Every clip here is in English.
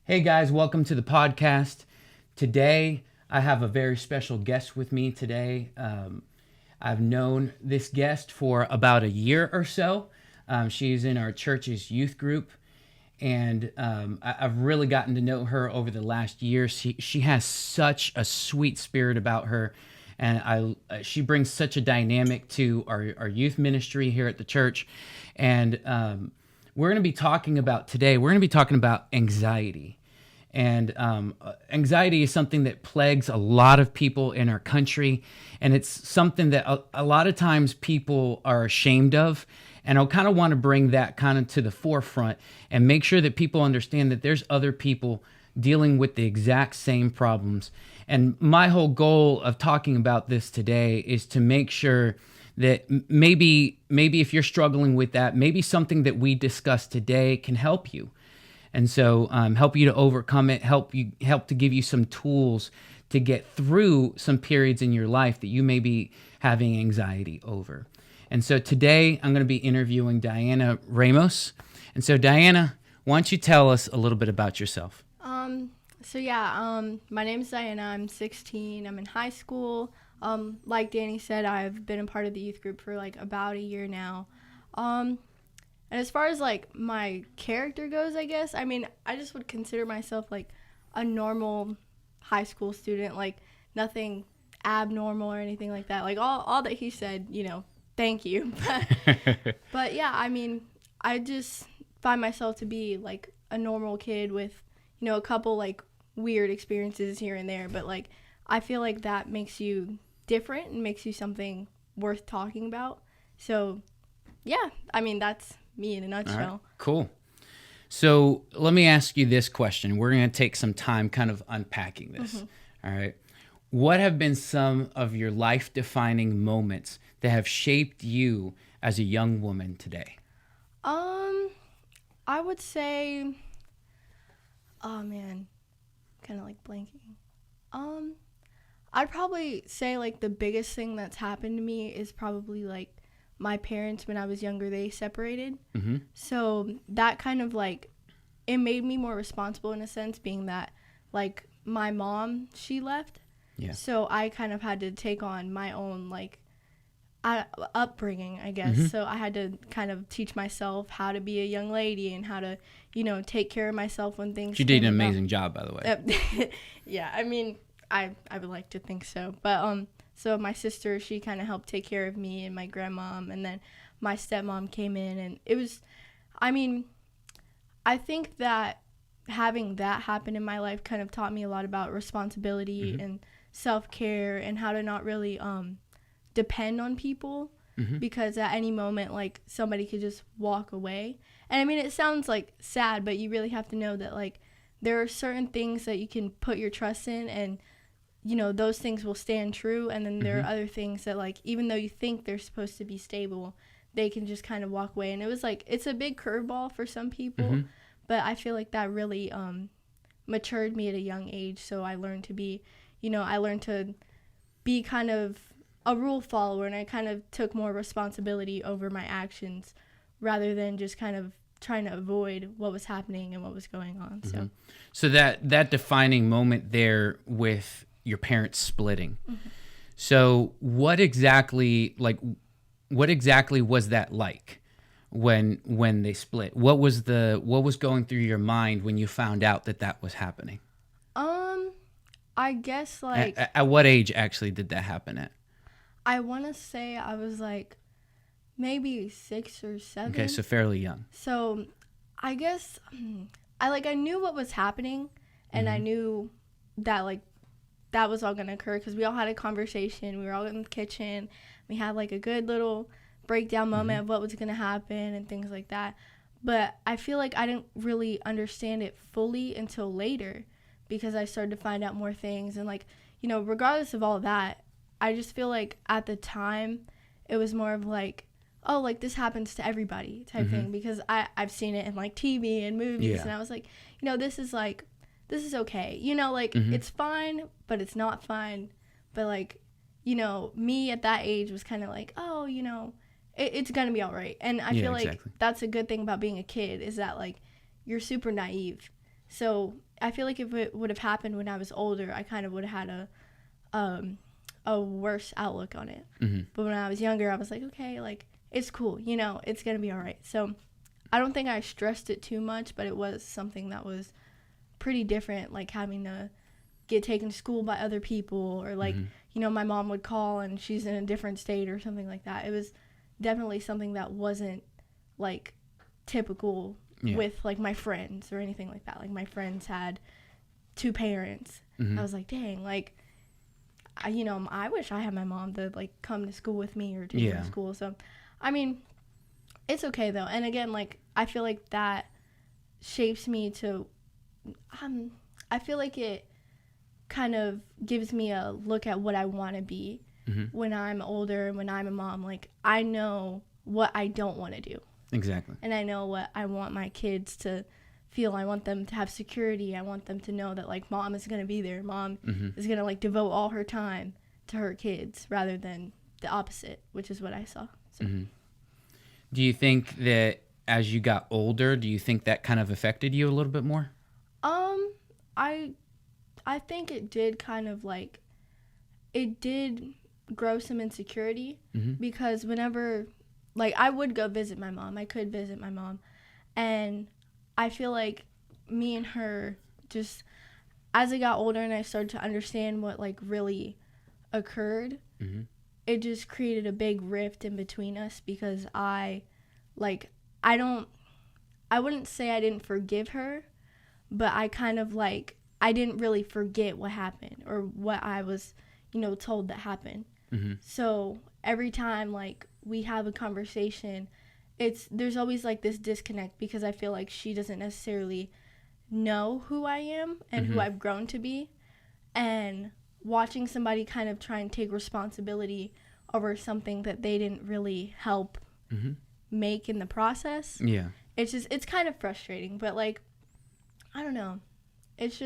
Hey guys, welcome to the podcast. Today, I have a very special guest with me today. I've known this guest for about a year or so. She's in our church's youth group, and I've really gotten to know her over the last year. She has such a sweet spirit about her, and she brings such a dynamic to our youth ministry here at the church. And we're going to be talking about today, we're going to be talking about anxiety. And anxiety is something that plagues a lot of people in our country. And it's something that a lot of times people are ashamed of. And I'll kind of want to bring that kind of to the forefront and make sure that people understand that there's other people dealing with the exact same problems. And my whole goal of talking about this today is to make sure that maybe if you're struggling with that, maybe something that we discuss today can help you. And so help you to overcome it, help to give you some tools to get through some periods in your life that you may be having anxiety over. And so today I'm going to be interviewing Diana Ramos. And so Diana, why don't you tell us a little bit about yourself? My name is Diana. I'm 16. I'm in high school. Like Danny said, I've been a part of the youth group for about a year now. And as far as my character goes, I guess, I just would consider myself a normal high school student, nothing abnormal or anything like that. All that he said, thank you. But yeah, I just find myself to be a normal kid with, a couple weird experiences here and there. But I feel like that makes you different and makes you something worth talking about. So yeah, that's me in a nutshell. All right, cool. So let me ask you this question. We're going to take some time kind of unpacking this. Mm-hmm. All right. What have been some of your life-defining moments that have shaped you as a young woman today? I would say, oh man, kind of blanking. I'd probably say the biggest thing that's happened to me is probably my parents, when I was younger, they separated. Mm-hmm. So that kind of it made me more responsible in a sense, being that my mom, she left. Yeah. So I kind of had to take on my own upbringing, I guess. Mm-hmm. So I had to kind of teach myself how to be a young lady and how to, take care of myself when things. You did an amazing job, by the way. Yeah, I would like to think so, but so my sister, she kind of helped take care of me and my grandmom, and then my stepmom came in, and it was, I think that having that happen in my life kind of taught me a lot about responsibility mm-hmm. and self-care and how to not really depend on people mm-hmm. because at any moment, somebody could just walk away. And it sounds sad, but you really have to know that there are certain things that you can put your trust in, and those things will stand true, and then there mm-hmm. are other things that even though you think they're supposed to be stable, they can just kind of walk away. And it was it's a big curveball for some people, mm-hmm. but I feel like that really matured me at a young age. So I learned to be, I learned to be kind of a rule follower, and I kind of took more responsibility over my actions rather than just kind of trying to avoid what was happening and what was going on. Mm-hmm. So that defining moment there with your parents splitting. Mm-hmm. So what exactly was that like when they split? What was going through your mind when you found out that was happening? I guess at what age actually did that happen at? I want to say I was maybe 6 or 7. Okay, so fairly young. So I guess I knew what was happening, and mm-hmm. I knew that that was all going to occur because we all had a conversation. We were all in the kitchen. We had a good little breakdown moment mm-hmm. of what was going to happen and things like that. But I feel I didn't really understand it fully until later, because I started to find out more things. And regardless of all of that, I just feel at the time it was more of oh, this happens to everybody type mm-hmm. thing, because I've seen it in TV and movies. Yeah. And I was this is this is okay. Mm-hmm. It's fine, but it's not fine. But me at that age was kind of oh, it's going to be all right. And I feel exactly. That's a good thing about being a kid, is that you're super naive. So I feel like if it would have happened when I was older, I kind of would have had a worse outlook on it. But when I was younger, I was like, okay, like, it's cool, you know, it's gonna be all right. So I don't think I stressed it too much, but it was something that was pretty different, like having to get taken to school by other people, or like, you know, my mom would call and she's in a different state or something like that. It was definitely something that wasn't like typical with like my friends or anything like that. Like my friends had 2 parents. I was like, dang, like, I wish I had my mom to like come to school with me or take me to school. So, I mean, it's okay though. And again, like, I feel like that shapes me to, I feel like it kind of gives me a look at what I want to be when I'm older and when I'm a mom. Like, I know what I don't want to do. Exactly. And I know what I want my kids to feel. I want them to have security. I want them to know that, like, mom is going to be there. Mom is going to, like, devote all her time to her kids rather than the opposite, which is what I saw. So. Do you think that as you got older, do you think that kind of affected you a little bit more? I think it did kind of, like, it did grow some insecurity because whenever, like, I would go visit my mom. I could visit my mom. And I feel like me and her just, as I got older and I started to understand what, like, really occurred, it just created a big rift in between us because I wouldn't say I didn't forgive her, but I kind of, like, I didn't really forget what happened or what I was, you know, told that happened. So every time, like, we have a conversation, there's always, like, this disconnect because I feel like she doesn't necessarily know who I am and who I've grown to be. And watching somebody kind of try and take responsibility over something that they didn't really help make in the process. Yeah. It's kind of frustrating, but, like, I don't know. It's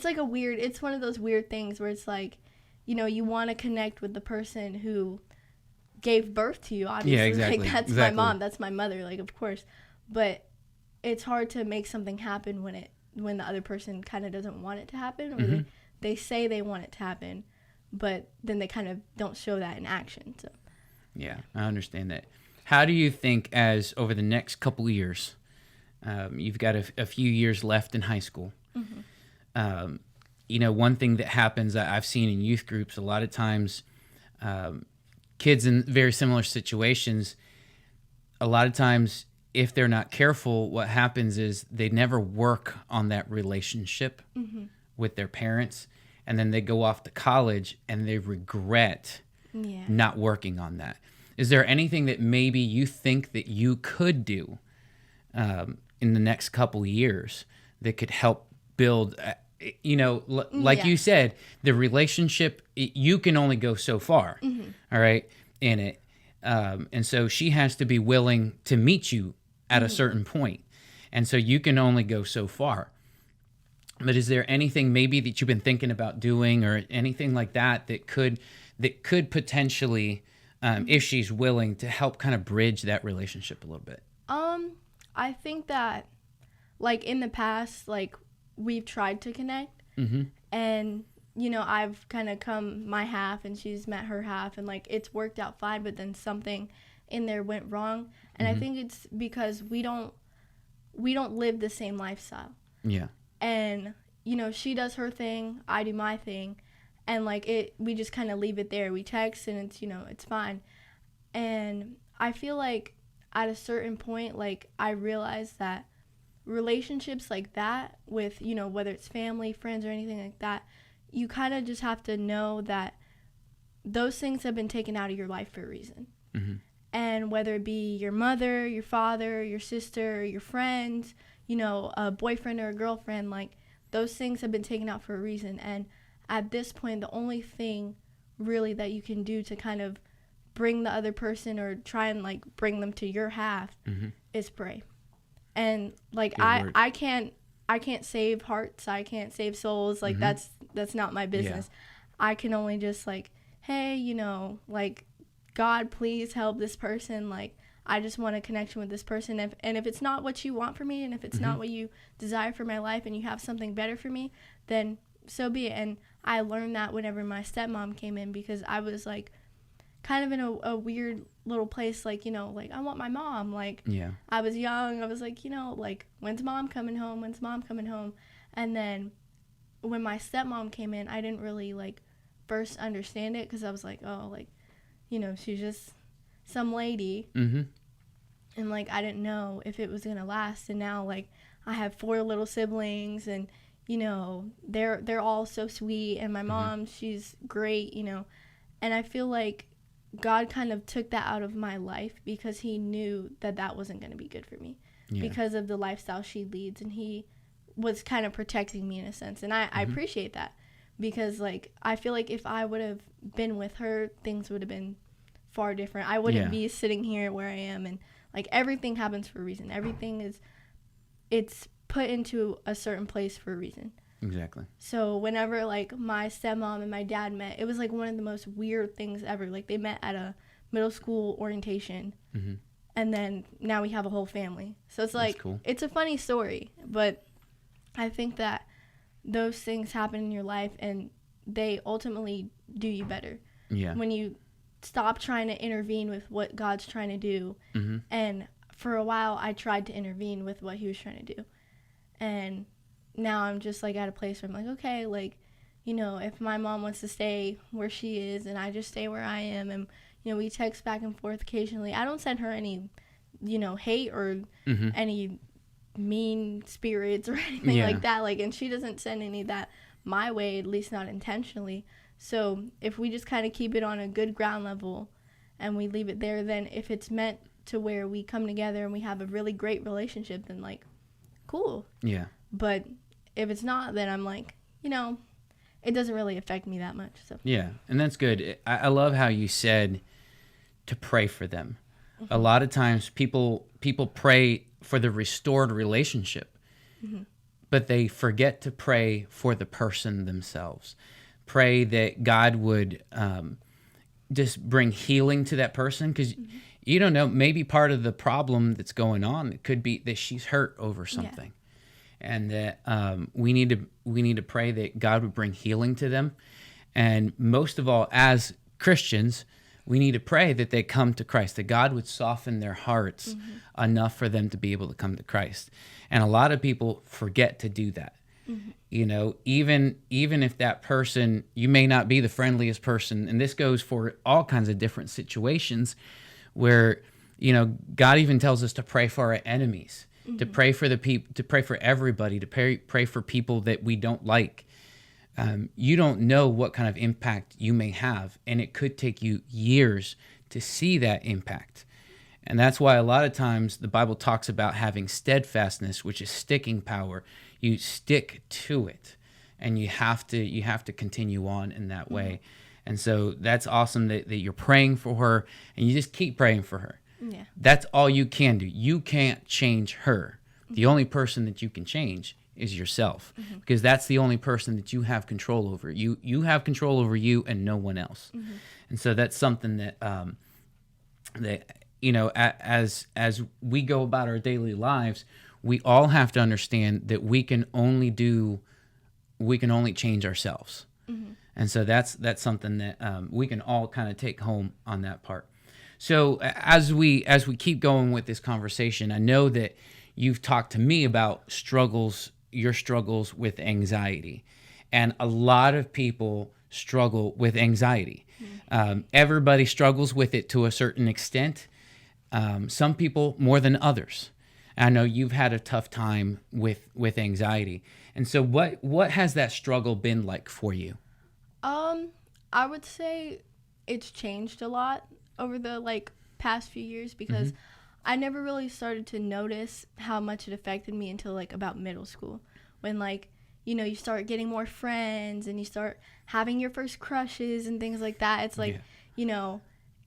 like it's one of those weird things where it's like, you know, you want to connect with the person who gave birth to you, obviously. Yeah, exactly. Like, that's my mom, that's my mother, like, of course. But it's hard to make something happen when the other person kind of doesn't want it to happen, or they say they want it to happen, but then they kind of don't show that in action. So yeah, I understand that. How do you think, as over the next couple of years, you've got a few years left in high school, you know, one thing that happens that I've seen in youth groups a lot of times, kids in very similar situations, a lot of times, if they're not careful, what happens is they never work on that relationship with their parents, and then they go off to college and they regret not working on that. Is there anything that maybe you think that you could do in the next couple years that could help build, you know, like you said, the relationship, you can only go so far, all right, in it. And so she has to be willing to meet you at a certain point. And so you can only go so far. But is there anything maybe that you've been thinking about doing or anything like that that could potentially, if she's willing, to help kind of bridge that relationship a little bit? I think that, like, in the past, like, we've tried to connect, and, you know, I've kind of come my half and she's met her half, and, like, it's worked out fine, but then something in there went wrong. And I think it's because we don't live the same lifestyle. Yeah. And, you know, she does her thing, I do my thing, and, like, we just kind of leave it there. We text and it's, you know, it's fine. And I feel like at a certain point, like, I realized that relationships like that with, you know, whether it's family, friends, or anything like that, you kind of just have to know that those things have been taken out of your life for a reason. And whether it be your mother, your father, your sister, your friends, you know, a boyfriend or a girlfriend, like, those things have been taken out for a reason. And at this point, the only thing really that you can do to kind of bring the other person or try and, like, bring them to your half is pray. And, like, I can't save hearts, I can't save souls, like, that's not my business. I can only just, like, hey, you know, like, God, please help this person, like, I just want a connection with this person. And if it's not what you want for me, and if it's not what you desire for my life, and you have something better for me, then so be it. And I learned that whenever my stepmom came in, because I was like kind of in a weird little place, like, you know, like I want my mom. Like, Yeah. I was young. I was like, you know, like, when's mom coming home? When's mom coming home? And then when my stepmom came in, I didn't really like first understand it, because I was like, oh, like, you know, she's just some lady. And like I didn't know if it was gonna last. And now like I have 4 little siblings, and you know, they're all so sweet, and my mom, she's great, you know. And I feel like God kind of took that out of my life, because he knew that that wasn't going to be good for me, because of the lifestyle she leads, and he was kind of protecting me in a sense. And I appreciate that, because like I feel like if I would have been with her, things would have been far different. I wouldn't be sitting here where I am. And like everything happens for a reason. Everything it's put into a certain place for a reason. Exactly. So whenever like my stepmom and my dad met, it was like one of the most weird things ever. Like they met at a middle school orientation, and then now we have a whole family. So it's like, cool. It's a funny story, but I think that those things happen in your life, and they ultimately do you better. Yeah. When you stop trying to intervene with what God's trying to do. And for a while I tried to intervene with what he was trying to do. And now I'm just like at a place where I'm like, okay, like, you know, if my mom wants to stay where she is, and I just stay where I am, and, you know, we text back and forth occasionally. I don't send her any, you know, hate or any mean spirits or anything like that. Like, and she doesn't send any of that my way, at least not intentionally. So if we just kind of keep it on a good ground level and we leave it there, then if it's meant to where we come together and we have a really great relationship, then like, cool. Yeah. But if it's not, then I'm like, you know, it doesn't really affect me that much. So yeah, and that's good. I love how you said to pray for them. A lot of times people pray for the restored relationship, but they forget to pray for the person themselves. Pray that God would just bring healing to that person, because you don't know, maybe part of the problem that's going on, it could be that she's hurt over something. And that we need to pray that God would bring healing to them. And most of all, as Christians, we need to pray that they come to Christ, that God would soften their hearts enough for them to be able to come to Christ. And a lot of people forget to do that. You know, even if that person, you may not be the friendliest person, and this goes for all kinds of different situations where, you know, God even tells us to pray for our enemies. To pray for the people, to pray for everybody, to pray for people that we don't like. You don't know what kind of impact you may have, and it could take you years to see that impact. And that's why a lot of times the Bible talks about having steadfastness, which is sticking power. You stick to it, and you have to continue on in that way. And so that's awesome that you're praying for her, and you just keep praying for her. Yeah. That's all you can do. You can't change her. The only person that you can change is yourself, because that's the only person that you have control over. You have control over you and no one else. And so that's something that that, you know, as we go about our daily lives, we all have to understand that we can only change ourselves. And so that's something that we can all kind of take home on that part. So as we keep going with this conversation, I know that you've talked to me about your struggles with anxiety, and a lot of people struggle with anxiety. Everybody struggles with it to a certain extent. Some people more than others. I know you've had a tough time with anxiety, and so what has that struggle been like for you? I would say it's changed a lot over the past few years, because I never really started to notice how much it affected me until about middle school, when you start getting more friends and you start having your first crushes and things like that. It's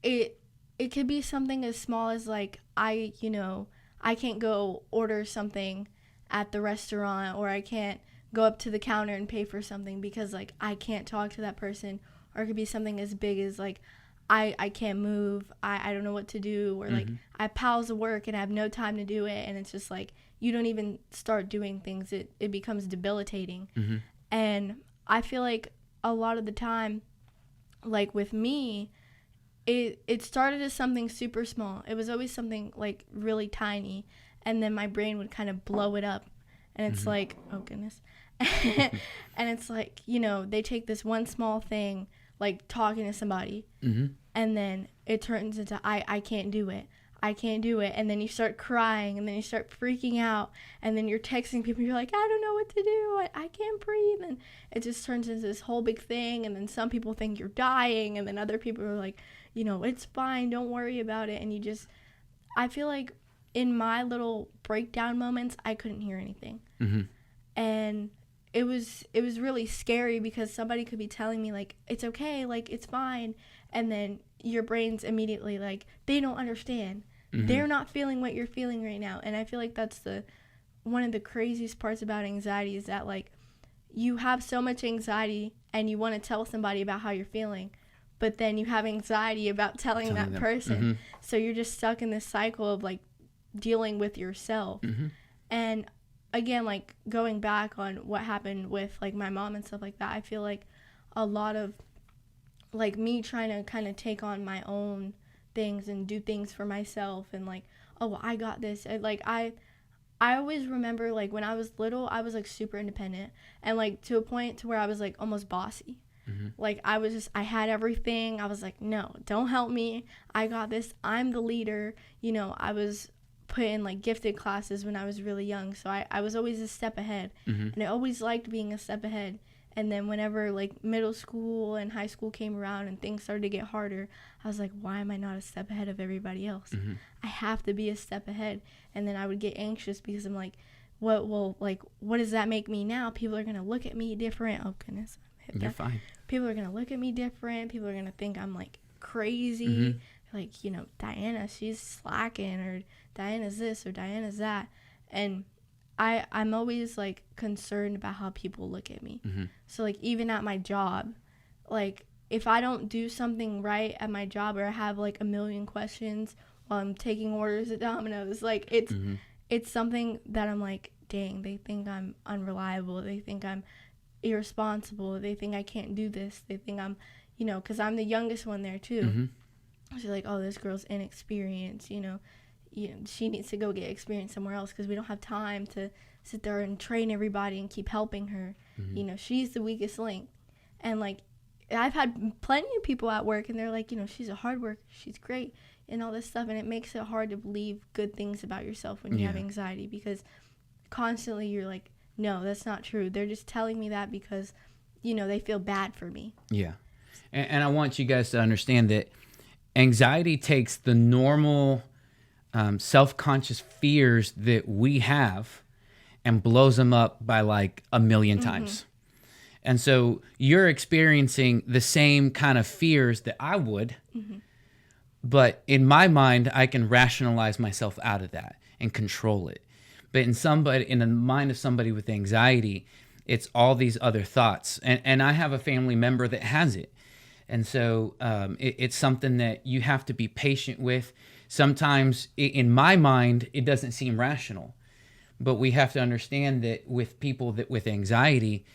it could be something as small as I can't go order something at the restaurant, or I can't go up to the counter and pay for something because I can't talk to that person. Or it could be something as big as I can't move, I don't know what to do, or like I have piles of work and I have no time to do it, and it's just like you don't even start doing things, it becomes debilitating. And I feel like a lot of the time, like with me, it started as something super small. It was always something like really tiny, and then my brain would kind of blow it up, and it's like, oh goodness. And it's like, you know, they take this one small thing, like talking to somebody, and then it turns into I can't do it, I can't do it, and then you start crying, and then you start freaking out, and then you're texting people, you're like, I don't know what to do, I can't breathe, and it just turns into this whole big thing. And then some people think you're dying, and then other people are like, you know, it's fine, don't worry about it. And you just, I feel like in my little breakdown moments, I couldn't hear anything. And it was really scary, because somebody could be telling me like, it's okay, like it's fine, and then your brain's immediately like, they don't understand, they're not feeling what you're feeling right now. And I feel like that's one of the craziest parts about anxiety, is that like you have so much anxiety and you want to tell somebody about how you're feeling, but then you have anxiety about telling that person. So you're just stuck in this cycle of like dealing with yourself. And again, like going back on what happened with like my mom and stuff like that, I feel like a lot of like me trying to kind of take on my own things and do things for myself, and like, oh, well, I got this. I always remember like when I was little, I was like super independent, and like to a point to where I was like almost bossy. Like I had everything. I was like, no, don't help me, I got this, I'm the leader. You know, I was put in like gifted classes when I was really young, so I was always a step ahead. And I always liked being a step ahead. And then whenever like middle school and high school came around and things started to get harder, I was like, why am I not a step ahead of everybody else? I have to be a step ahead. And then I would get anxious, because I'm like, what does that make me now? People are gonna look at me different. Oh goodness, you're fine. People are gonna look at me different. People are gonna think I'm like crazy. Like, you know, Diana, she's slacking, or Diana's this, or Diana's that. And I'm always like concerned about how people look at me. So like even at my job, like if I don't do something right at my job, or I have like a million questions while I'm taking orders at Domino's, like it's something that I'm like, dang, they think I'm unreliable, they think I'm irresponsible, they think I can't do this, they think I'm, you know, because I'm the youngest one there too. So like, oh, this girl's inexperienced, you know, she needs to go get experience somewhere else, because we don't have time to sit there and train everybody and keep helping her. You know, she's the weakest link. And like, I've had plenty of people at work, and they're like, you know, she's a hard worker, she's great, and all this stuff. And it makes it hard to believe good things about yourself when you have anxiety, because constantly you're like, no, that's not true. They're just telling me that because, you know, they feel bad for me. Yeah. And I want you guys to understand that anxiety takes the normal self-conscious fears that we have and blows them up by like a million times. And so you're experiencing the same kind of fears that I would, but in my mind, I can rationalize myself out of that and control it. But in the mind of somebody with anxiety, it's all these other thoughts. And I have a family member that has it. And so it's something that you have to be patient with. Sometimes in my mind, it doesn't seem rational, but we have to understand that with people that with anxiety,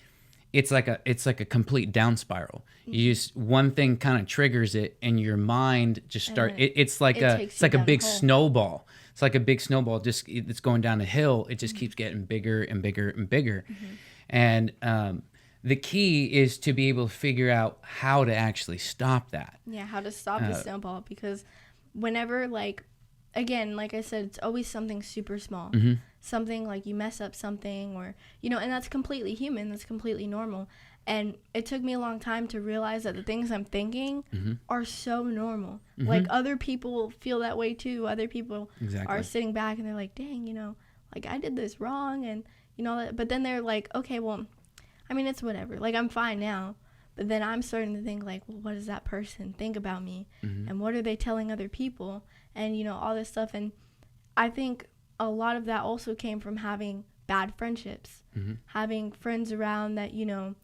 it's like a complete down spiral. You just, one thing kind of triggers it, and your mind just it's like a big snowball. It's like a big snowball. Just it's going down a hill. It just keeps getting bigger and bigger and bigger. And the key is to be able to figure out how to actually stop that. Yeah, how to stop the snowball, because whenever, like, again, like I said, it's always something super small. Something like you mess up something, or, you know, and that's completely human. That's completely normal. And it took me a long time to realize that the things I'm thinking are so normal. Like, other people feel that way too. Other people are sitting back and they're like, dang, you know, like I did this wrong, and, you know, but then they're like, okay, well, I mean, it's whatever. Like, I'm fine now. But then I'm starting to think, like, well, what does that person think about me? And what are they telling other people? And, you know, all this stuff. And I think a lot of that also came from having bad friendships. Having friends around that, you know,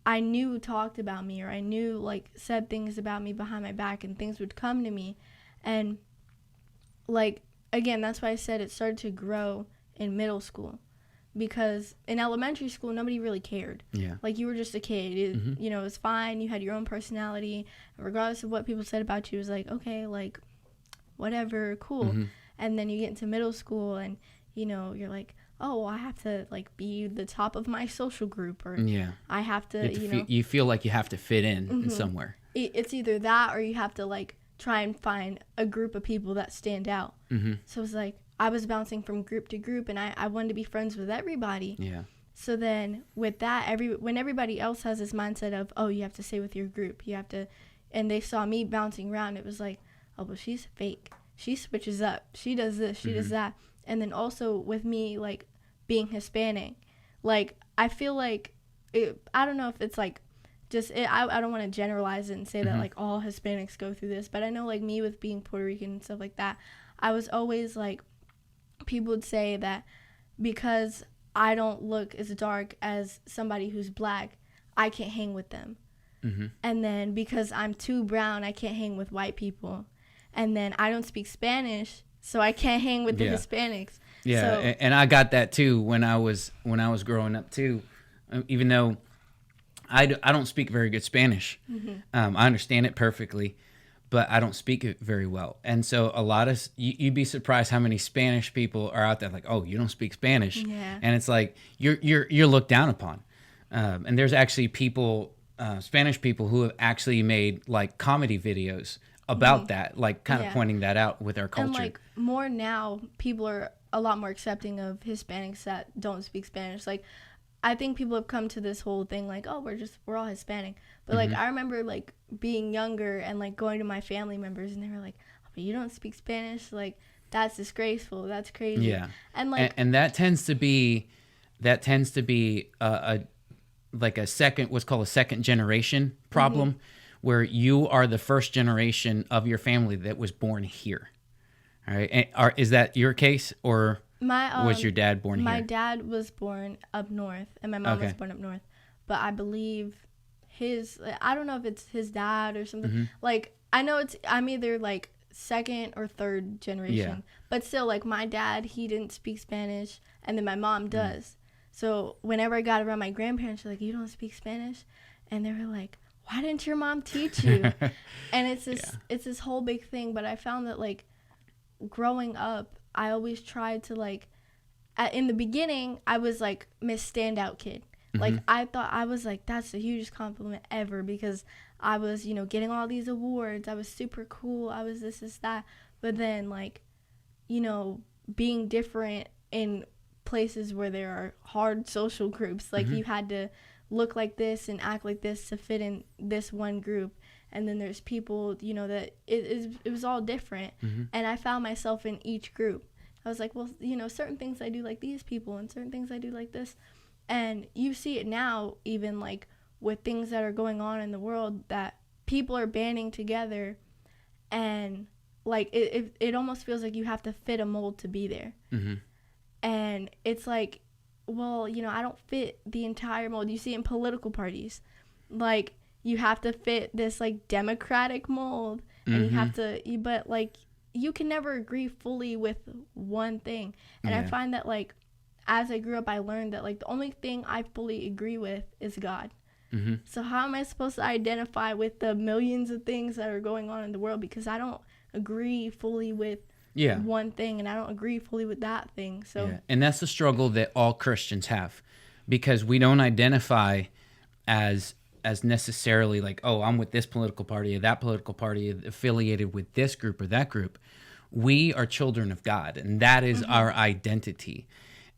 I knew talked about me, or I knew like said things about me behind my back, and things would come to me. And like, again, that's why I said it started to grow in middle school, because in elementary school nobody really cared. Yeah. Like, you were just a kid. You know, it was fine. You had your own personality, regardless of what people said about you. It was like, okay, like, whatever, cool. And then you get into middle school, and you know, you're like, oh, well, I have to like be the top of my social group, or I have to, you feel like you have to fit in somewhere. It's either that, or you have to like try and find a group of people that stand out. So it's like I was bouncing from group to group, and I wanted to be friends with everybody. Yeah. So then with that, when everybody else has this mindset of, oh, you have to stay with your group, you have to, and they saw me bouncing around, it was like, oh, well, she's fake. She switches up. She does this. She does that. And then also with me, like, being Hispanic, like, I feel like, I don't know if it's like, I don't want to generalize it and say that like all Hispanics go through this, but I know like me with being Puerto Rican and stuff like that, I was always like, people would say that because I don't look as dark as somebody who's black, I can't hang with them. And then because I'm too brown, I can't hang with white people. And then I don't speak Spanish, so I can't hang with the Hispanics. Yeah, so, and I got that too when I was growing up too. Even though I don't speak very good Spanish, I understand it perfectly, but I don't speak it very well. And so a lot of you'd be surprised how many Spanish people are out there like, oh, you don't speak Spanish, and it's like you're looked down upon. And there's actually people, Spanish people, who have actually made like comedy videos about that, like kind of pointing that out with our culture. And like more now, people are a lot more accepting of Hispanics that don't speak Spanish. Like, I think people have come to this whole thing like, oh, we're all Hispanic. But like, I remember like being younger and like going to my family members, and they were like, oh, but you don't speak Spanish? Like, that's disgraceful. That's crazy. Yeah. And like, and that tends to be a like a second, what's called a second generation problem, where you are the first generation of your family that was born here. All right. And is that your case, or was your dad born here? My dad was born up north, and my mom was born up north. But I believe I don't know if it's his dad or something. Like, I know I'm either like second or third generation. Yeah. But still, like, my dad, he didn't speak Spanish, and then my mom does. So whenever I got around my grandparents, they're like, you don't speak Spanish? And they were like, why didn't your mom teach you? And it's this whole big thing. But I found that like growing up, I always tried to like, in the beginning, I was like Miss Standout Kid. Like, I thought I was like, that's the hugest compliment ever, because I was, you know, getting all these awards. I was super cool. I was this, that. But then like, you know, being different in places where there are hard social groups, like you had to look like this and act like this to fit in this one group. And then there's people, you know, that it was all different. And I found myself in each group. I was like, well, you know, certain things I do like these people, and certain things I do like this. And you see it now, even like with things that are going on in the world, that people are banding together, and like it almost feels like you have to fit a mold to be there. And it's like, well, you know, I don't fit the entire mold. You see in political parties, like, you have to fit this like democratic mold, and you have to, but like, you can never agree fully with one thing. And I find that like, as I grew up, I learned that like the only thing I fully agree with is God. So how am I supposed to identify with the millions of things that are going on in the world, because I don't agree fully with one thing, and I don't agree fully with that thing. So and that's the struggle that all Christians have, because we don't identify as necessarily like, oh, I'm with this political party or that political party, affiliated with this group or that group. We are children of God, and that is our identity.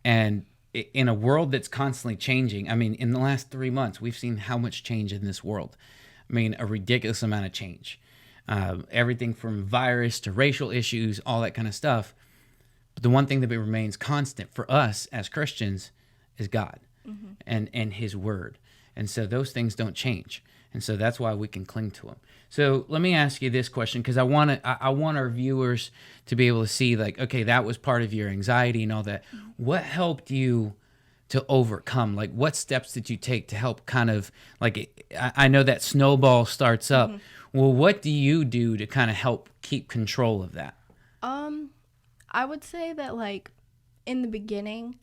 And in a world that's constantly changing, I mean, in the last 3 months, we've seen how much change in this world. I mean, a ridiculous amount of change. Everything from virus to racial issues, all that kind of stuff. But the one thing that remains constant for us as Christians is God and His Word. And so those things don't change. And so that's why we can cling to Him. So let me ask you this question, because I want our viewers to be able to see, like, okay, that was part of your anxiety and all that. What helped you to overcome? Like, what steps did you take to help kind of, like, I know that snowball starts up. Well, what do you do to kind of help keep control of that? I would say that, like, in the beginning,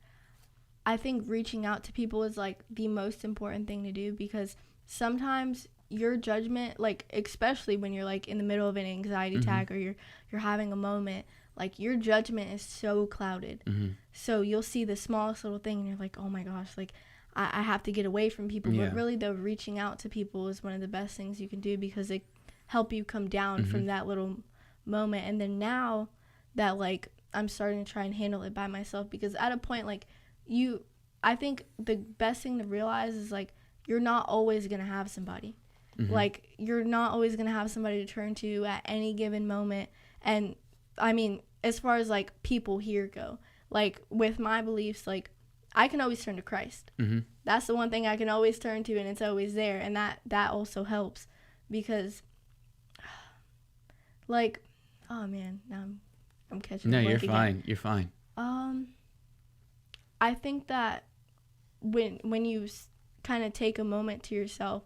I think reaching out to people is, like, the most important thing to do, because sometimes your judgment, like, especially when you're, like, in the middle of an anxiety attack or you're having a moment, like, your judgment is so clouded. So you'll see the smallest little thing and you're like, oh my gosh, like, I have to get away from people. But really, though, reaching out to people is one of the best things you can do, because it help you come down from that little moment. And then now that, like, I'm starting to try and handle it by myself, because at a point, like, I think the best thing to realize is, like, you're not always going to have somebody. Like, you're not always going to have somebody to turn to at any given moment. And, I mean, as far as, like, people here go, like, with my beliefs, like, I can always turn to Christ. That's the one thing I can always turn to, and it's always there. And that also helps, because, like, oh, man, now I'm catching No, the you're blank fine. again. You're fine. I think that when you kind of take a moment to yourself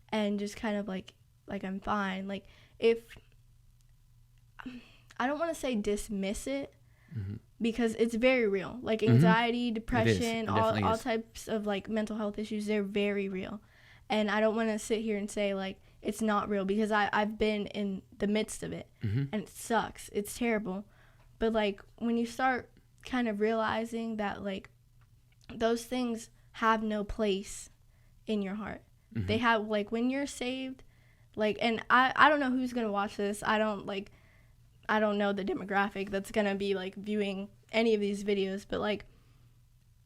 and just kind of like I'm fine, like, if I don't want to say dismiss it, because it's very real, like anxiety, depression, all types of, like, mental health issues, they're very real. And I don't want to sit here and say, like, it's not real, because I've been in the midst of it, and it sucks, it's terrible. But, like, when you start kind of realizing that, like, those things have no place in your heart. They have, like, when you're saved, like, and I don't know who's going to watch this. I don't know the demographic that's going to be, like, viewing any of these videos. But, like,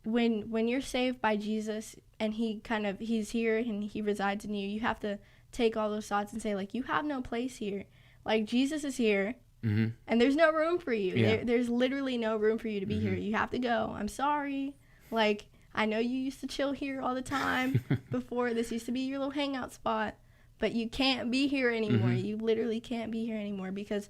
when you're saved by Jesus and he's here and he resides in you, you have to take all those thoughts and say, like, you have no place here. Like, Jesus is here. And there's no room for you. There's literally no room for you to be here. You have to go. I'm sorry. Like, I know you used to chill here all the time before. This used to be your little hangout spot. But you can't be here anymore. You literally can't be here anymore, because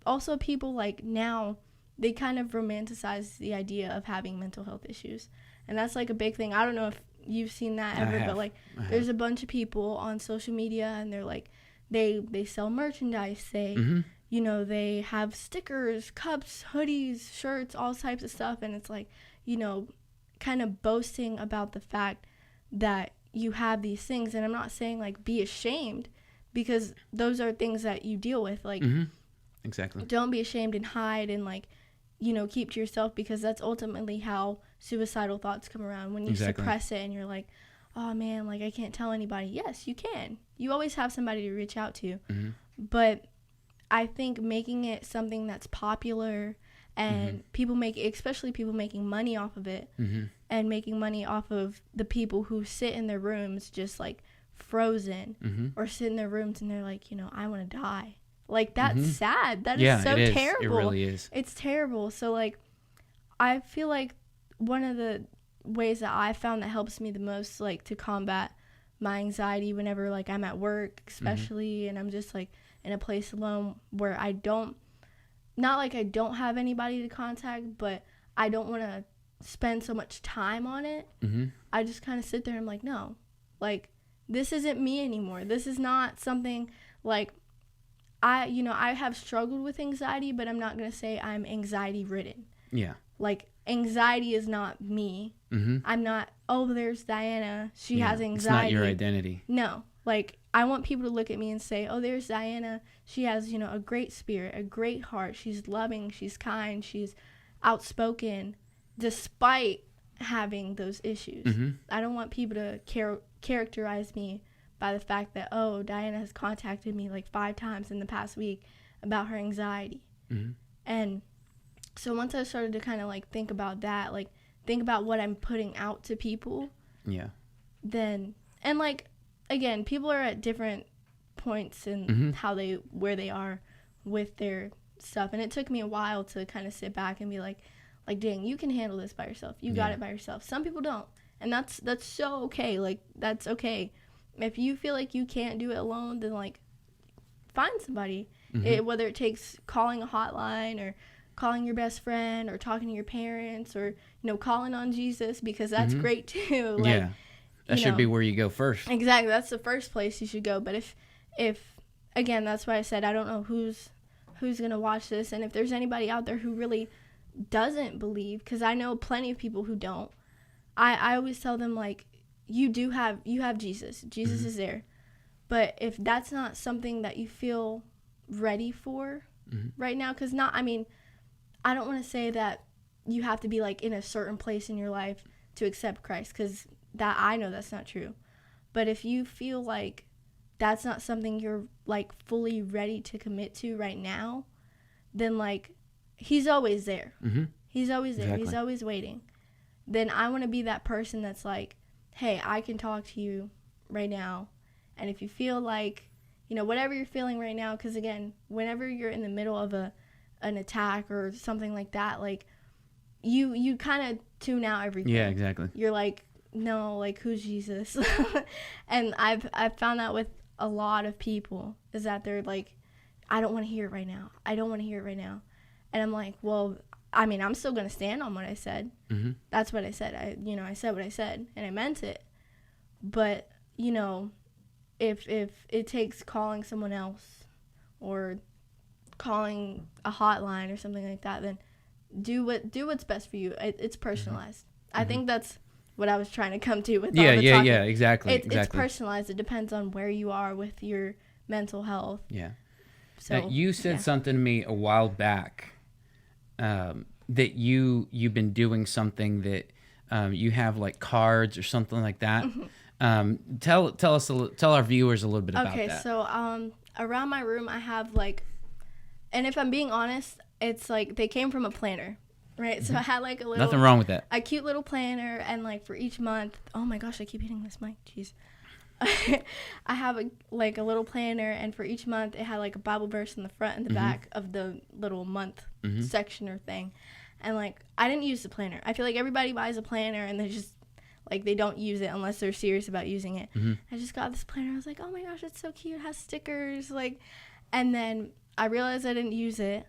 also people, like, now, they kind of romanticize the idea of having mental health issues. And that's, like, a big thing. I don't know if you've seen that ever, but, like, there's a bunch of people on social media, and they're, like, they sell merchandise. They, you know, they have stickers, cups, hoodies, shirts, all types of stuff. And it's, like, you know, kind of boasting about the fact that you have these things. And I'm not saying, like, be ashamed, because those are things that you deal with. Like, exactly. Don't be ashamed and hide and, like, you know, keep to yourself, because that's ultimately how suicidal thoughts come around. When you suppress it and you're like, oh man, like, I can't tell anybody. Yes, you can. You always have somebody to reach out to. But I think making it something that's popular, and especially people making money off of it, and making money off of the people who sit in their rooms just, like, frozen, or sit in their rooms and they're like, you know, I want to die. Like, that's sad. That is so terrible. It really is. It's terrible. So, like, I feel like one of the ways that I found that helps me the most, like, to combat my anxiety whenever, like, I'm at work, especially, and I'm just, like, in a place alone where I don't have anybody to contact, but I don't want to spend so much time on it. I just kind of sit there and I'm like, no, like, this isn't me anymore. This is not something, like, I have struggled with anxiety, but I'm not going to say I'm anxiety ridden. Yeah. Like, anxiety is not me. I'm not, oh, there's Diana. She has anxiety. It's not your identity. No. Like, I want people to look at me and say, oh, there's Diana. She has, you know, a great spirit, a great heart. She's loving. She's kind. She's outspoken, despite having those issues. I don't want people to characterize me by the fact that, oh, Diana has contacted me like 5 times in the past week about her anxiety. And so once I started to kind of, like, think about that, like, think about what I'm putting out to people. Then, and, like, again, people are at different points in where they are with their stuff. And it took me a while to kind of sit back and be like, dang, you can handle this by yourself. You got it by yourself. Some people don't. And that's so okay. Like, that's okay. If you feel like you can't do it alone, then, like, find somebody. Whether it takes calling a hotline or calling your best friend or talking to your parents or, calling on Jesus, because that's great too. Like, yeah. That should be where you go first. Exactly. That's the first place you should go. But if again, that's why I said I don't know who's going to watch this. And if there's anybody out there who really doesn't believe, because I know plenty of people who don't, I always tell them, like, you have Jesus. Jesus is there. But if that's not something that you feel ready for right now, because I don't want to say that you have to be, like, in a certain place in your life to accept Christ, because that I know that's not true. But if you feel like that's not something you're, like, fully ready to commit to right now, then, like, he's always there. He's always there. Exactly. He's always waiting. Then I want to be that person that's like, hey, I can talk to you right now. And if you feel like, whatever you're feeling right now, because, again, whenever you're in the middle of an attack or something like that, like, you kind of tune out everything. Yeah, exactly. You're like, no, like, who's Jesus? And I've found that with a lot of people, is that they're like, I don't want to hear it right now. I don't want to hear it right now. And I'm like, well, I'm still going to stand on what I said. That's what I said. I said what I said, and I meant it. But, if it takes calling someone else or calling a hotline or something like that, then do what's best for you. It's personalized. I think that's what I was trying to come to with all the talking. Yeah, exactly. It's personalized. It depends on where you are with your mental health. Yeah. So Now, you said something to me a while back, that you've been doing something that you have, like, cards or something like that. Tell our viewers a little bit about that. Okay, so around my room I have, like, and if I'm being honest, it's like they came from a planner, right? So I had, like, a little, nothing wrong with that. A cute little planner, and, like, for each month, oh my gosh, I keep hitting this mic, jeez. I have a little planner, and for each month it had, like, a Bible verse in the front and the back of the little month section or thing. And, like, I didn't use the planner. I feel like everybody buys a planner and they just, like, they don't use it unless they're serious about using it. I just got this planner. I was like, oh my gosh, it's so cute. It has stickers, like, and then I realized I didn't use it,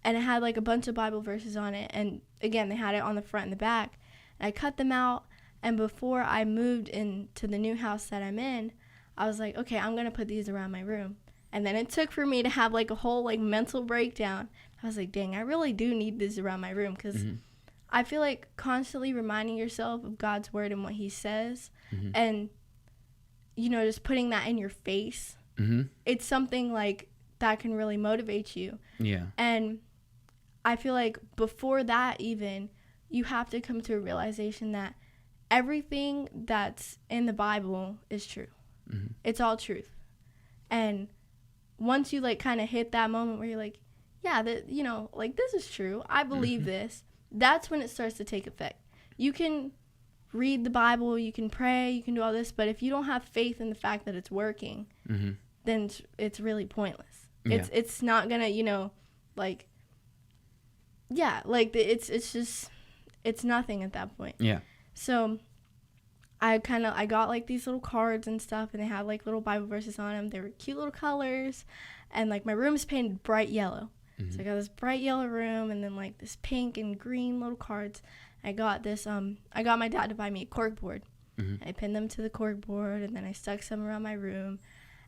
and it had, like, a bunch of Bible verses on it, and again, they had it on the front and the back, and I cut them out. And before I moved into the new house that I'm in, I was like, okay, I'm going to put these around my room. And then it took for me to have, like, a whole, like, mental breakdown. I was like, dang, I really do need this around my room, because I feel like constantly reminding yourself of God's word and what he says, and, just putting that in your face, it's something, like, that can really motivate you. Yeah. And I feel like before that even, you have to come to a realization that everything that's in the Bible is true. It's all truth. And once you, like, kind of hit that moment where you're like, yeah, that, like, this is true. I believe this. That's when it starts to take effect. You can read the Bible, you can pray, you can do all this, but if you don't have faith in the fact that it's working, then it's really pointless. Yeah. It's not gonna, like, yeah, like, it's just, it's nothing at that point. Yeah. So I got, like, these little cards and stuff, and they had, like, little Bible verses on them. They were cute little colors, and, like, my room is painted bright yellow. So I got this bright yellow room, and then, like, this pink and green little cards. I got this, I got my dad to buy me a cork board. I pinned them to the cork board, and then I stuck some around my room,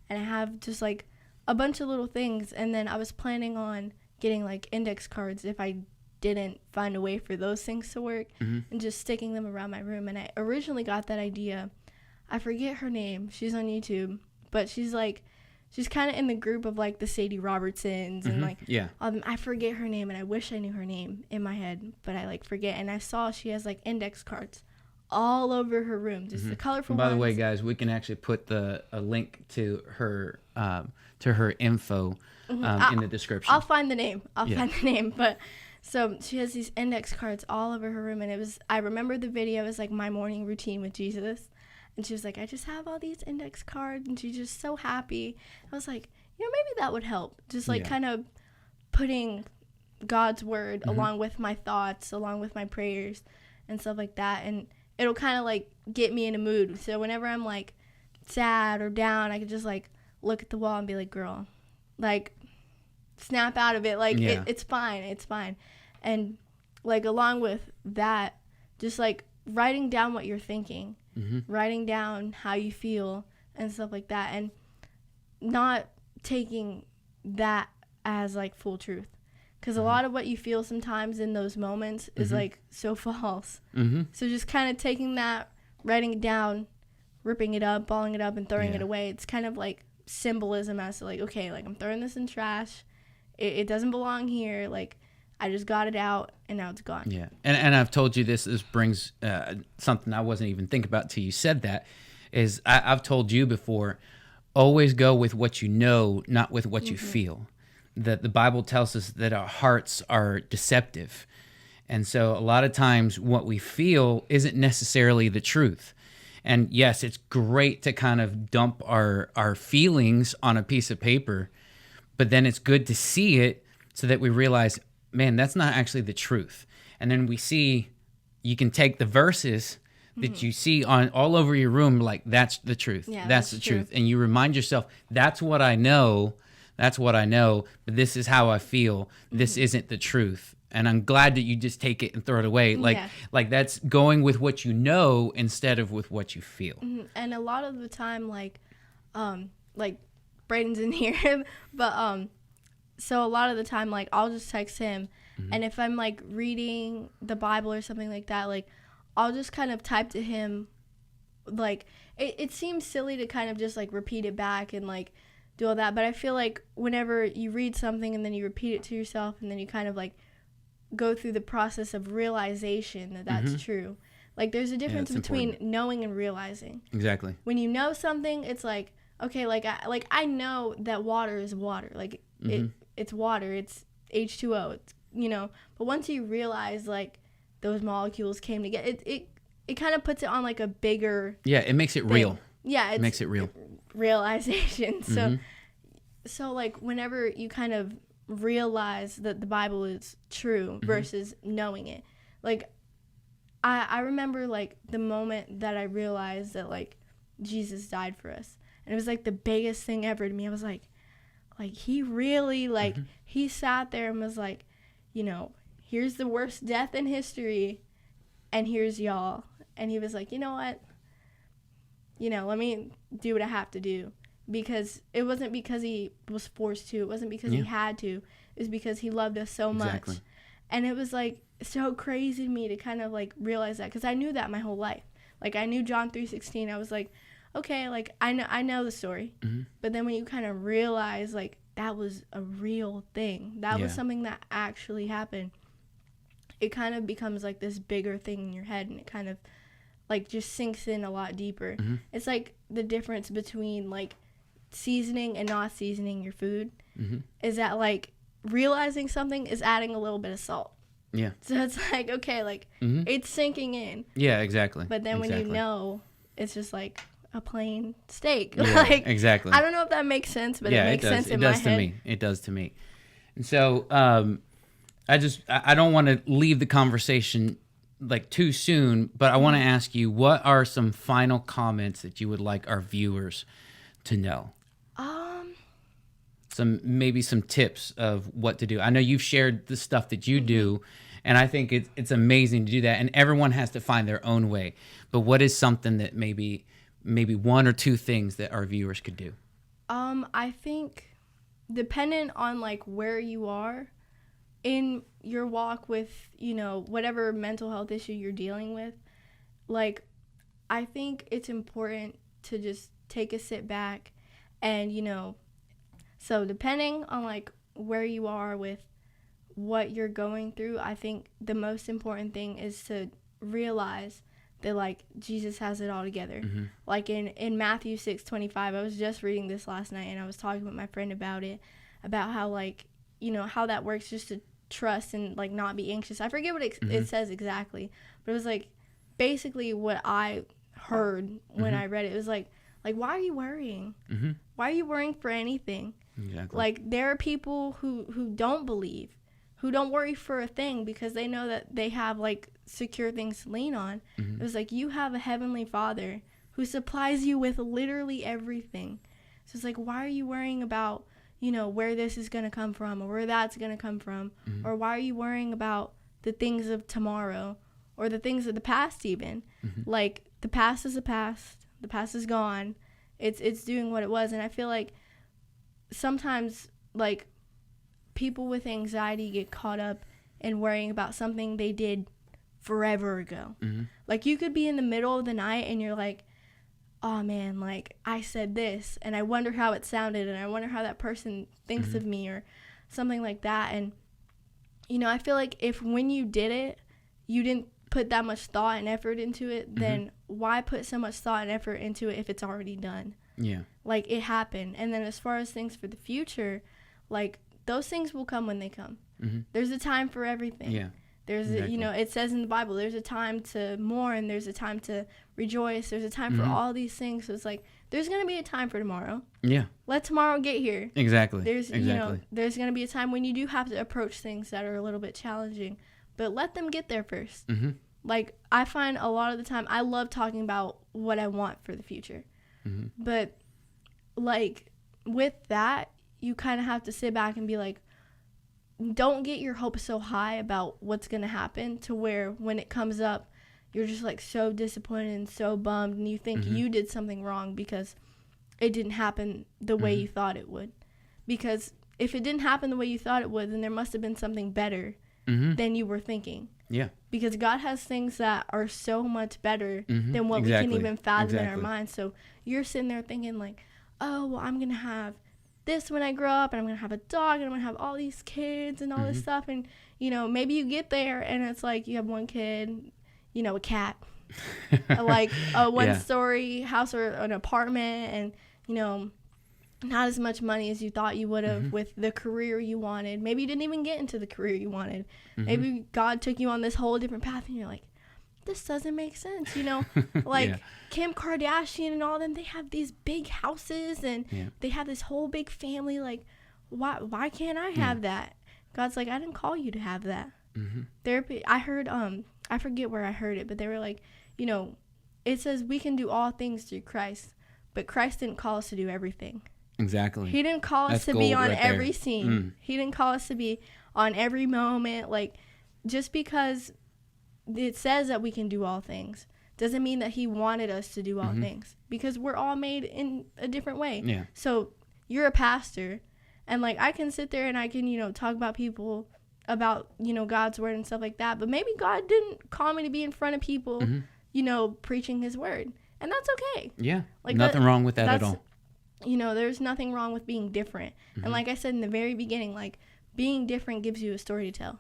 and I have just, like, a bunch of little things. And then I was planning on getting, like, index cards if I didn't find a way for those things to work, and just sticking them around my room. And I originally got that idea, I forget her name, she's on YouTube, but she's kind of in the group of, like, the Sadie Robertsons and, like, I forget her name, and I wish I knew her name in my head, but I, like, forget. And I saw she has, like, index cards all over her room, just the colorful By ones. the way, guys, we can actually put a link to her info in the description. I'll find the name. But so she has these index cards all over her room, and I remember the video as, like, my morning routine with Jesus. And she was like, I just have all these index cards, and she's just so happy. I was like, maybe that would help. Just, like, kind of putting God's word along with my thoughts, along with my prayers and stuff like that. And it'll kind of, like, get me in a mood. So whenever I'm, like, sad or down, I could just, like, look at the wall and be like, girl, like, snap out of it. Like, it's fine. It's fine. And like along with that, just like writing down what you're thinking, writing down how you feel and stuff like that, and not taking that as like full truth, because a lot of what you feel sometimes in those moments is like so false. So just kind of taking that, writing it down, ripping it up, balling it up, and throwing it away. It's kind of like symbolism as to like, okay, like I'm throwing this in trash, it doesn't belong here, like I just got it out and now it's gone. Yeah. And I've told you this brings something I wasn't even thinking about till you said that, is I've told you before, always go with what you know, not with what you feel. That the Bible tells us that our hearts are deceptive. And so a lot of times what we feel isn't necessarily the truth. And yes, it's great to kind of dump our feelings on a piece of paper, but then it's good to see it so that we realize, man, that's not actually the truth. And then we see, you can take the verses that you see on all over your room, like that's the truth. Yeah, that's the truth. And you remind yourself, that's what I know. That's what I know. But this is how I feel. This isn't the truth. And I'm glad that you just take it and throw it away. Like that's going with what you know instead of with what you feel. And a lot of the time, like Braden's in here, but so a lot of the time, like I'll just text him, and if I'm like reading the Bible or something like that, like I'll just kind of type to him, like it seems silly to kind of just like repeat it back and like do all that, but I feel like whenever you read something and then you repeat it to yourself and then you kind of like go through the process of realization that that's true. Like there's a difference between knowing and realizing. Exactly. When you know something, it's like, okay, like I know that water is water. Like it's water. It's H2O. It's, you know, but once you realize like those molecules came together, it kind of puts it on like a bigger. Yeah, it makes it thing. real. Yeah, it makes it real. Realization. So like whenever you kind of realize that the Bible is true versus knowing it, like I remember like the moment that I realized that like Jesus died for us, and it was like the biggest thing ever to me. I was like he really like he sat there and was like, you know, here's the worst death in history and here's y'all, and he was like, you know what, you know, let me do what I have to do, because it wasn't because he was forced to, it wasn't because he had to, it was because he loved us so much. And it was like so crazy to me to kind of like realize that, because I knew that my whole life. Like I knew John 3:16. I was like, okay, like I know the story. But then when you kind of realize like that was a real thing, that was something that actually happened, it kind of becomes like this bigger thing in your head, and it kind of like just sinks in a lot deeper. It's like the difference between like seasoning and not seasoning your food is that like realizing something is adding a little bit of salt. Yeah. So it's like, okay, like it's sinking in. Yeah, exactly. But then when you know, it's just like a plain steak. Yeah, like exactly. I don't know if that makes sense, but it makes sense in my head. It does to me. And so I don't want to leave the conversation like too soon, but I want to ask you, what are some final comments that you would like our viewers to know? Maybe some tips of what to do. I know you've shared the stuff that you do, and I think it's amazing to do that, and everyone has to find their own way. But what is something that maybe one or two things that our viewers could do? I think dependent on like where you are in your walk with, you know, whatever mental health issue you're dealing with, like I think it's important to just take a sit back and, you know, so depending on like where you are with what you're going through, I think the most important thing is to realize that like Jesus has it all together. Like in Matthew 6:25, I was just reading this last night, and I was talking with my friend about it, about how like, you know, how that works, just to trust and like not be anxious. I forget what it says exactly, but it was like basically what I heard when I read it. It was like why are you worrying? Why are you worrying for anything? Exactly. Like there are people who don't believe, who don't worry for a thing because they know that they have like secure things to lean on. It was like, you have a heavenly Father who supplies you with literally everything. So it's like, why are you worrying about, where this is going to come from or where that's going to come from. Or why are you worrying about the things of tomorrow or the things of the past even? Like, the past is the past. The past is gone. It's doing what it was. And I feel like sometimes, like, people with anxiety get caught up in worrying about something they did forever ago. Like, you could be in the middle of the night and you're like, oh man, like, I said this and I wonder how it sounded and I wonder how that person thinks of me or something like that. And I feel like if when you did it you didn't put that much thought and effort into it, then why put so much thought and effort into it if it's already done? Yeah. Like, it happened. And then as far as things for the future, like, those things will come when they come. There's a time for everything. Yeah. There's exactly. It says in the Bible, there's a time to mourn, there's a time to rejoice, there's a time for all these things. So it's like, there's going to be a time for tomorrow. Yeah. Let tomorrow get here. Exactly. There's there's going to be a time when you do have to approach things that are a little bit challenging, but let them get there first. Like, I find a lot of the time I love talking about what I want for the future. But like, with that, you kind of have to sit back and be like, don't get your hopes so high about what's going to happen to where when it comes up, you're just like so disappointed and so bummed and you think you did something wrong because it didn't happen the way you thought it would. Because if it didn't happen the way you thought it would, then there must have been something better than you were thinking. Yeah. Because God has things that are so much better than what we can even fathom in our minds. So you're sitting there thinking like, oh, well, I'm going to have this when I grow up, and I'm going to have a dog, and I'm going to have all these kids and all this stuff. And, maybe you get there, and it's like you have one kid, a cat, like a one-story house or an apartment, and, not as much money as you thought you would have with the career you wanted. Maybe you didn't even get into the career you wanted. Maybe God took you on this whole different path, and you're like, this doesn't make sense, like Kim Kardashian and all them, they have these big houses and they have this whole big family. Like, why can't I have that? God's like, I didn't call you to have that. Therapy. I heard, I forget where I heard it, but they were like, it says we can do all things through Christ, but Christ didn't call us to do everything. Exactly. He didn't call us to be on every scene. He didn't call us to be on every moment. Like, just because it says that we can do all things doesn't mean that he wanted us to do all things, because we're all made in a different way. Yeah. So you're a pastor, and like, I can sit there and I can, talk about people about, God's word and stuff like that, but maybe God didn't call me to be in front of people, preaching his word, and that's okay. Yeah. Like, nothing wrong with that at all. There's nothing wrong with being different. And like I said in the very beginning, like, being different gives you a story to tell.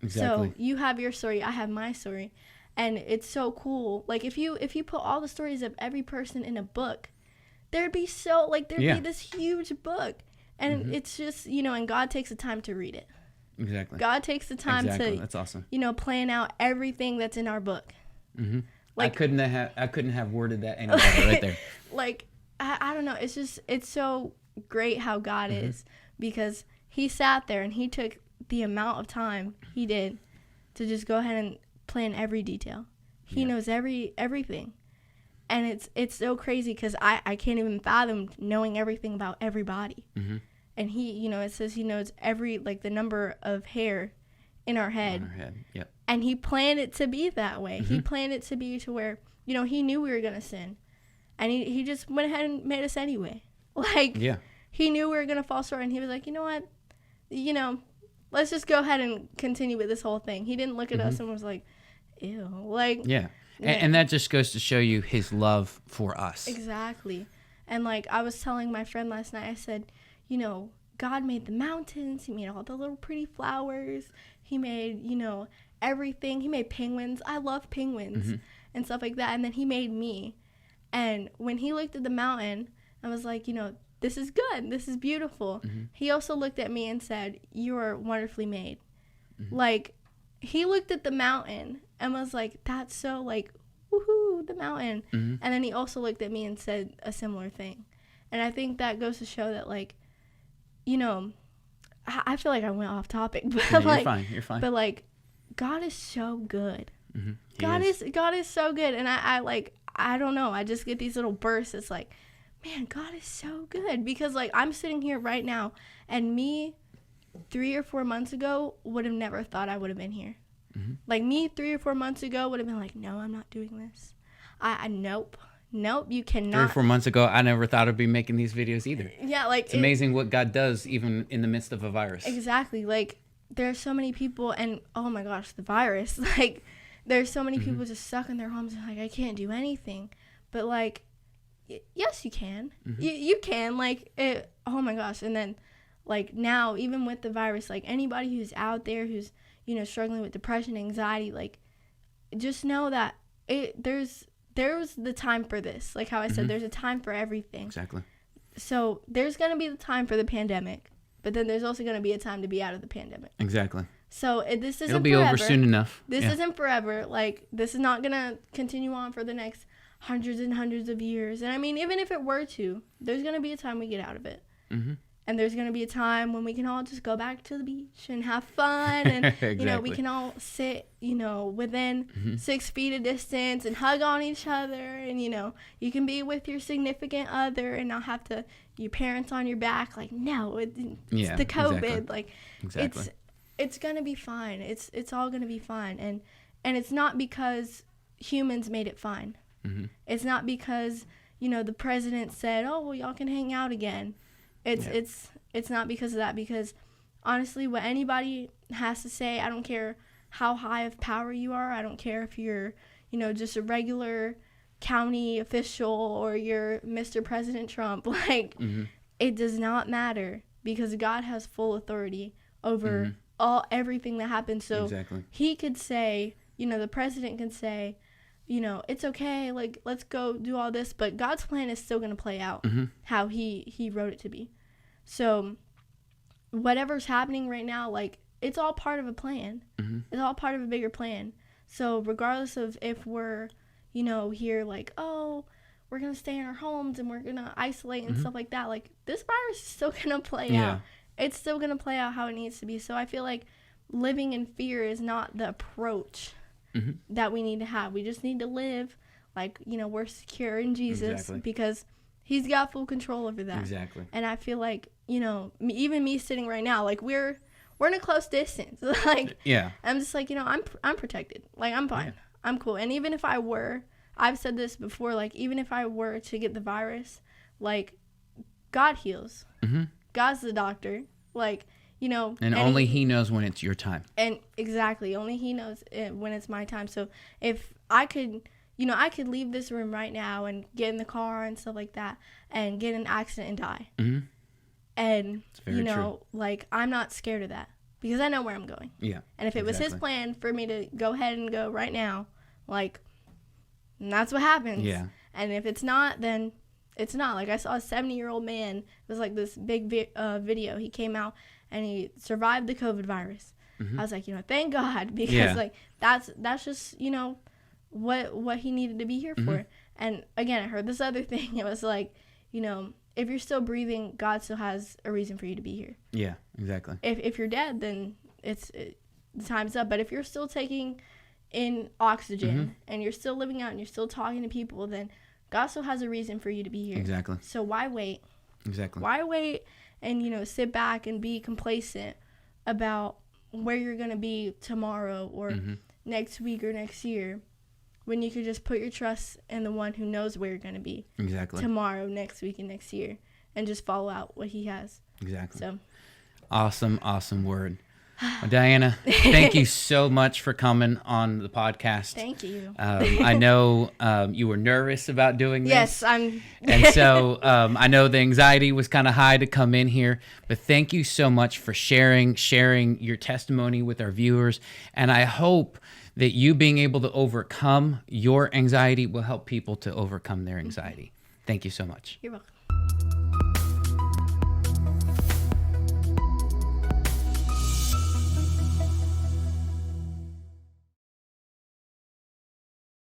Exactly. So you have your story, I have my story, and it's so cool. Like, if you put all the stories of every person in a book, there'd be be this huge book, and it's just, and God takes the time to read it. Exactly. God takes the time to, that's awesome. Plan out everything that's in our book. Like, I couldn't have worded that any better right there. Like, I don't know. It's so great how God is, because he sat there and he took the amount of time he did to just go ahead and plan every detail. He knows everything. And it's so crazy, because I can't even fathom knowing everything about everybody. And he, it says he knows the number of hair in our head. On our head. Yep. And he planned it to be that way. He planned it to be to where, he knew we were going to sin. And he just went ahead and made us anyway. Like, he knew we were going to fall short, and he was like, you know what? Let's just go ahead and continue with this whole thing. He didn't look at us and was like, ew. Like, yeah. And that just goes to show you his love for us. Exactly. And like, I was telling my friend last night, I said, God made the mountains. He made all the little pretty flowers. He made, everything. He made penguins. I love penguins and stuff like that. And then he made me. And when he looked at the mountain, I was like, this is good. This is beautiful. He also looked at me and said, you are wonderfully made. Like, he looked at the mountain and was like, that's so, like, woohoo, the mountain. And then he also looked at me and said a similar thing. And I think that goes to show that, like, I feel like I went off topic. But You're fine. But, like, God is so good. God is so good. And I don't know. I just get these little bursts. It's like, man, God is so good, because like I'm sitting here right now, and me 3 or 4 months ago would have never thought I would have been here. Like me 3 or 4 months ago would have been like, no, I'm not doing this. Nope, you cannot. 3 or 4 months ago, I never thought I'd be making these videos either. Yeah, like it's amazing what God does even in the midst of a virus. Exactly. Like there's so many people, and oh my gosh, the virus. Like there's so many people just stuck in their homes and like, I can't do anything. But like, yes, you can. You can. Like it. Oh my gosh. And then like now, even with the virus, like anybody who's out there who's, you know, struggling with depression, anxiety, like just know that there's the time for this. Like how I said, there's a time for everything. Exactly. So there's going to be the time for the pandemic, but then there's also going to be a time to be out of the pandemic. Exactly. So this isn't It'll be forever. over soon enough. This isn't forever. Like this is not going to continue on for the next hundreds and hundreds of years. And I mean, even if it were to, there's going to be a time we get out of it. And there's going to be a time when we can all just go back to the beach and have fun. And, exactly. you know, we can all sit, you know, within 6 feet of distance and hug on each other. And, you know, you can be with your significant other and not have to, your parents on your back. Like, no, it's the COVID. Exactly. Like, exactly. It's going to be fine. It's all going to be fine. And it's not because humans made it fine. It's not because, you know, the president said, oh, well, y'all can hang out again. It's not because of that, because honestly, what anybody has to say, I don't care how high of power you are. I don't care if you're, you know, just a regular county official or you're Mr. President Trump. Like, it does not matter, because God has full authority over everything that happens. So he could say, you know, the president can say, you know, it's okay, like, let's go do all this, but God's plan is still going to play out how he wrote it to be. So whatever's happening right now, like, it's all part of a plan. It's all part of a bigger plan. So regardless of if we're, you know, here like, oh, we're going to stay in our homes and we're going to isolate and stuff like that, like, this virus is still going to play out. It's still going to play out how it needs to be. So I feel like living in fear is not the approach that we need to have. We just need to live like, you know, we're secure in Jesus because he's got full control over that. And I feel like, you know, even me sitting right now, like we're in a close distance. Like, I'm just like, you know, I'm protected. Like, I'm fine. I'm cool. And even if I've said this before, like, even if I were to get the virus, like, God heals. God's the doctor. Like, you know, and only he knows when it's your time. And exactly, only he knows when it's my time. So if I could, you know, I could leave this room right now and get in the car and stuff like that and get in an accident and die. And, you know, like, I'm not scared of that because I know where I'm going. And if it was his plan for me to go ahead and go right now, like, that's what happens. And if it's not, then it's not. Like, I saw a 70-year-old man. It was like this big video. He came out and he survived the COVID virus. I was like, you know, thank God, because like that's just, you know, what he needed to be here for. And again, I heard this other thing. It was like, you know, if you're still breathing, God still has a reason for you to be here. If you're dead, then the time's up. But if you're still taking in oxygen and you're still living out and you're still talking to people, then God still has a reason for you to be here. So why wait? Why wait and, you know, sit back and be complacent about where you're going to be tomorrow or next week or next year, when you could just put your trust in the one who knows where you're going to be tomorrow, next week, and next year, and just follow out what he has. So awesome word. Well, Diana, thank you so much for coming on the podcast. Thank you. I know you were nervous about doing this. Yes, I'm. And so I know the anxiety was kind of high to come in here, but thank you so much for sharing your testimony with our viewers. And I hope that you being able to overcome your anxiety will help people to overcome their anxiety. Thank you so much. You're welcome.